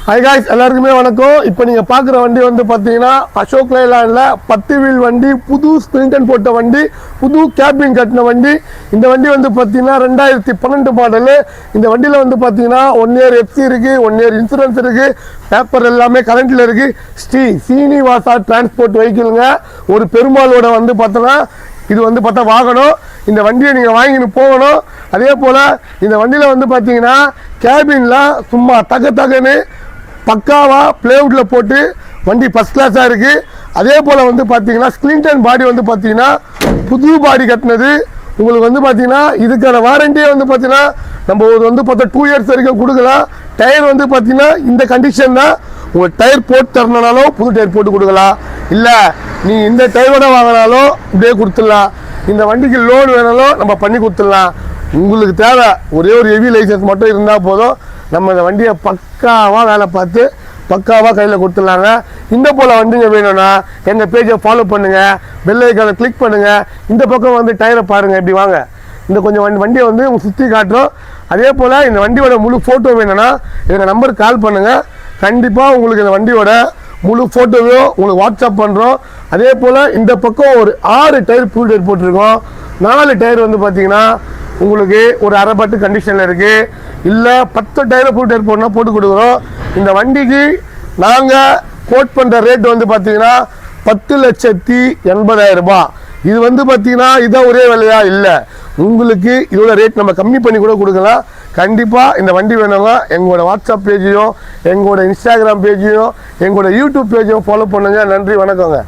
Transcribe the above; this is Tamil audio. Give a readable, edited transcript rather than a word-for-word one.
ஹாய் காய்ஸ், எல்லாருக்குமே வணக்கம். இப்போ நீங்கள் பார்க்குற வண்டி வந்து பார்த்தீங்கன்னா அசோக் லைலாண்டில் 10 வீல் வண்டி, புது ஸ்பிரிண்டன் போட்ட வண்டி, புது கேபின் கட்டின வண்டி. இந்த வண்டி வந்து பார்த்தீங்கன்னா 2012 மாடலு. இந்த வண்டியில் வந்து பார்த்தீங்கன்னா 1 இயர் எஃப்சி இருக்குது, 1 இயர் இன்சூரன்ஸ் இருக்குது, பேப்பர் எல்லாமே கரண்ட்டில் இருக்குது. ஸ்ரீ சீனிவாசா டிரான்ஸ்போர்ட் வெஹிக்கிளுங்க. ஒரு பெருமாளோட வந்து பார்த்தோன்னா இது வந்து பார்த்தா வாகனம். இந்த வண்டியை நீங்கள் வாங்கின்னு போகணும். அதே போல் இந்த வண்டியில் வந்து பார்த்தீங்கன்னா கேபின்ல சும்மா தகன்னு பக்காவாக பிளேவுட்டில் போட்டு வண்டி ஃபஸ்ட் கிளாஸாக இருக்குது. அதே போல் வந்து பார்த்தீங்கன்னா ஸ்கிலிங்டன் பாடி வந்து பார்த்தீங்கன்னா புது பாடி கட்டினது. உங்களுக்கு வந்து பார்த்தீங்கன்னா இதுக்கான வாரண்டியே வந்து பார்த்தீங்கன்னா நம்ம வந்து பார்த்தா 2 இயர்ஸ் வரைக்கும் கொடுக்கலாம். டயர் வந்து பார்த்தீங்கன்னா இந்த கண்டிஷன் தான். உங்களுக்கு டயர் போட்டு தரணுனாலும் புது டயர் போட்டு கொடுக்கலாம், இல்லை நீ இந்த டயரோட வாங்கினாலும் இப்படியே கொடுத்துடலாம். இந்த வண்டிக்கு லோன் வேணாலும் நம்ம பண்ணி கொடுத்துடலாம். உங்களுக்கு தேவை ஒரே ஒரு ஹெவி லைசன்ஸ் மட்டும் இருந்தால் போதும். நம்ம இந்த வண்டியை பக்காவாக வேலை பார்த்து பக்காவாக கையில் கொடுத்துடலாங்க. இந்த போல் வண்டிங்க வேணும்னா எங்கள் பேஜை ஃபாலோ பண்ணுங்கள், பெல் ஐக்கானை கிளிக் பண்ணுங்கள். இந்த பக்கம் வந்து டயரை பாருங்கள், இப்படி வாங்க. இந்த கொஞ்சம் வண்டியை வந்து சுற்றி காட்டுறோம். அதே போல் இந்த வண்டியோட முழு ஃபோட்டோ வேணும்னா எங்கள் நம்பருக்கு கால் பண்ணுங்கள். கண்டிப்பாக உங்களுக்கு இந்த வண்டியோட முழு ஃபோட்டோவையும் உங்களுக்கு வாட்ஸ்அப் பண்ணுறோம். அதே போல் இந்த பக்கம் ஒரு 6 டயர் புது டயர் போட்டிருக்கோம். 4 டயர் வந்து பார்த்தீங்கன்னா உங்களுக்கு ஒரு அரைப்பட்டு கண்டிஷனில் இருக்குது. இல்லை 10 டயர் புது டயர் போடணும்னா போட்டு கொடுக்குறோம். இந்த வண்டிக்கு நாங்கள் கோட் பண்ணுற ரேட் வந்து பார்த்தீங்கன்னா 10,80,000 ரூபாய். இது வந்து பார்த்தீங்கன்னா இதான் ஒரே விலையா இல்லை, உங்களுக்கு இதோட ரேட் நம்ம கம்மி பண்ணி கூட கொடுக்கலாம். கண்டிப்பாக இந்த வண்டி வேணுங்க எங்களோட வாட்ஸ்அப் பேஜையும் எங்களோட இன்ஸ்டாகிராம் பேஜையும் எங்களோட யூடியூப் பேஜையும் ஃபாலோ பண்ணுங்கள். நன்றி, வணக்கங்க.